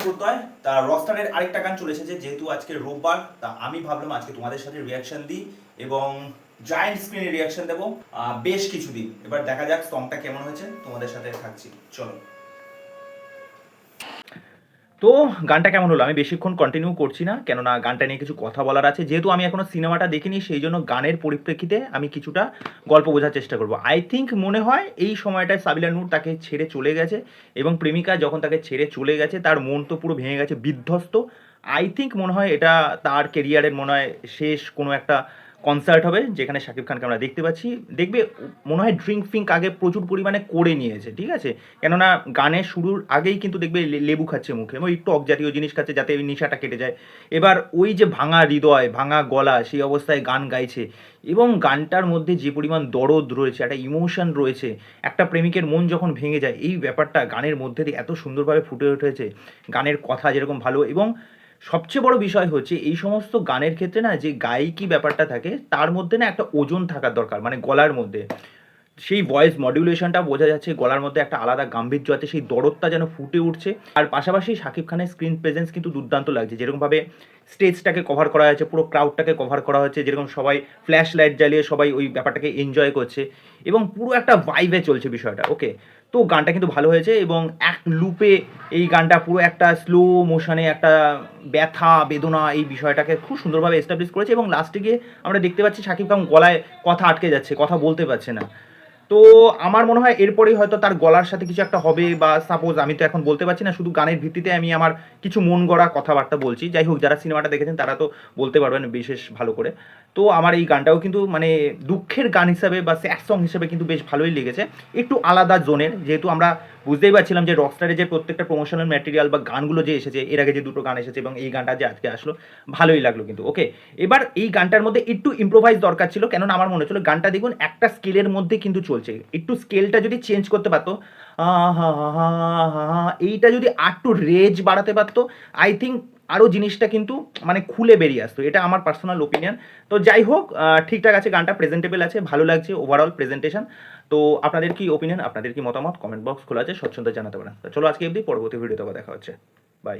করতে হয়। তা রকস্টারের আরেকটা গান চলে এসেছে, যেহেতু আজকে রোববার, তা আমি ভাবলাম আজকে তোমাদের সাথে রিয়াকশন দিই এবং জায়ান্ট স্ক্রিনে রিয়াকশন দেবো বেশ কিছুদিন। এবার দেখা যাক সংটা কেমন হয়েছে, তোমাদের সাথে থাকছি, চলো। তো গানটা কেমন হলো আমি বেশিক্ষণ কন্টিনিউ করছি না, কেননা গানটা নিয়ে কিছু কথা বলার আছে। যেহেতু আমি এখনো সিনেমাটা দেখিনি, সেই জন্য গানের পরিপ্রেক্ষিতে আমি কিছুটা গল্প বোঝার চেষ্টা করব। আই থিঙ্ক মনে হয় এই সময়টায় সাবিলা নূর তাকে ছেড়ে চলে গেছে, এবং প্রেমিকা যখন তাকে ছেড়ে চলে গেছে তার মন তো পুরো ভেঙে গেছে, বিধ্বস্ত। আই থিঙ্ক মনে হয় এটা তার কেরিয়ারের মনে হয় শেষ কোনো একটা কনসার্ট হবে, যেখানে শাকিব খানকে আমরা দেখতে পাচ্ছি। দেখবে মনে হয় ড্রিঙ্ক ফিঙ্ক আগে প্রচুর পরিমাণে করে নিয়েছে, ঠিক আছে? কেননা গানের শুরুর আগেই কিন্তু দেখবে লেবু খাচ্ছে মুখে, ওই টক জাতীয় জিনিস খাচ্ছে যাতে ওই নেশাটা কেটে যায়। এবার ওই যে ভাঙা হৃদয়, ভাঙা গলা, সেই অবস্থায় গান গাইছে, এবং গানটার মধ্যে যে পরিমাণ দরদ রয়েছে, একটা ইমোশন রয়েছে, একটা প্রেমিকের মন যখন ভেঙে যায়, এই ব্যাপারটা গানের মধ্যে দিয়ে এত সুন্দরভাবে ফুটে উঠেছে। গানের কথা যেরকম ভালো, এবং সবচেয়ে বড় বিষয় হচ্ছে এই সমস্ত গানের ক্ষেত্রে না যে গায়িকী ব্যাপারটা থাকে, তার মধ্যে না একটা ওজন থাকার দরকার, মানে গলার মধ্যে সেই ভয়েস মডিউলেশনটা বোঝা যাচ্ছে, গলার মধ্যে একটা আলাদা গাম্ভীর্য আছে, সেই দরদটা যেন ফুটে উঠছে। আর পাশাপাশি শাকিব খানের স্ক্রিন প্রেজেন্স কিন্তু দুর্দান্ত লাগছে, যেরকমভাবে স্টেজটাকে কভার করা হয়েছে, পুরো ক্রাউডটাকে কভার করা হচ্ছে, যেরকম সবাই ফ্ল্যাশ লাইট জ্বালিয়ে সবাই ওই ব্যাপারটাকে এনজয় করছে, এবং পুরো একটা ভাইবে চলছে বিষয়টা। ওকে, তো গানটা কিন্তু ভালো হয়েছে, এবং এক লুপে এই গানটা পুরো একটা স্লো মোশনে একটা ব্যথা বেদনা এই বিষয়টাকে খুব সুন্দরভাবে এস্টাবলিশ করেছে, এবং লাস্টে গিয়ে আমরা দেখতে পাচ্ছি শাকিব খান গলায় কথা আটকে যাচ্ছে, কথা বলতে পারছে না। তো আমার মনে হয় এরপরেই হয়তো তার গলার সাথে কিছু একটা হবে, বা সাপোজ, আমি তো এখন বলতে পারছি না, শুধু গানের ভিত্তিতে আমি আমার কিছু মন গড়া কথাবার্তা বলছি। যাই হোক, যারা সিনেমাটা দেখেছেন তারা তো বলতে পারবেন বিশেষ ভালো করে। তো আমার এই গানটাও কিন্তু মানে দুঃখের গান হিসাবে বা স্যাড সং হিসেবে কিন্তু বেশ ভালোই লেগেছে, একটু আলাদা জোনের। যেহেতু আমরা বুঝতেই পারছিলাম যে রকস্টারে যে প্রত্যেকটা প্রমোশনাল ম্যাটেরিয়াল বা গানগুলো যে এসেছে, এর আগে যে দুটো গান এসেছে এবং এই গানটা যে আজকে আসলো, ভালোই লাগলো কিন্তু। ওকে, এবার এই গানটার মধ্যে একটু ইম্প্রোভাইজ দরকার ছিল, কেননা আমার মনে হচ্ছিল গানটা দেখুন একটা স্কেলের মধ্যে কিন্তু চলছে, একটু স্কেলটা যদি চেঞ্জ করতে পারতো, এইটা যদি আরটু রেজ বাড়াতে পারতো, আই থিঙ্ক আরও জিনিসটা কিন্তু মানে খুলে বেরিয়ে আসতো। এটা আমার পার্সোনাল ওপিনিয়ন। তো যাই হোক, ঠিকঠাক আছে, গানটা প্রেজেন্টেবল আছে, ভালো লাগছে ওভারঅল প্রেজেন্টেশন। তো আপনাদের কি ওপিনিয়ন, আপনাদের কি মতামত, কমেন্ট বক্স খোলা আছে, স্বচ্ছন্দে জানাতে পারেন। তো চলো আজকে অবধি, পরবর্তী ভিডিওতে আবার দেখা হচ্ছে, বাই।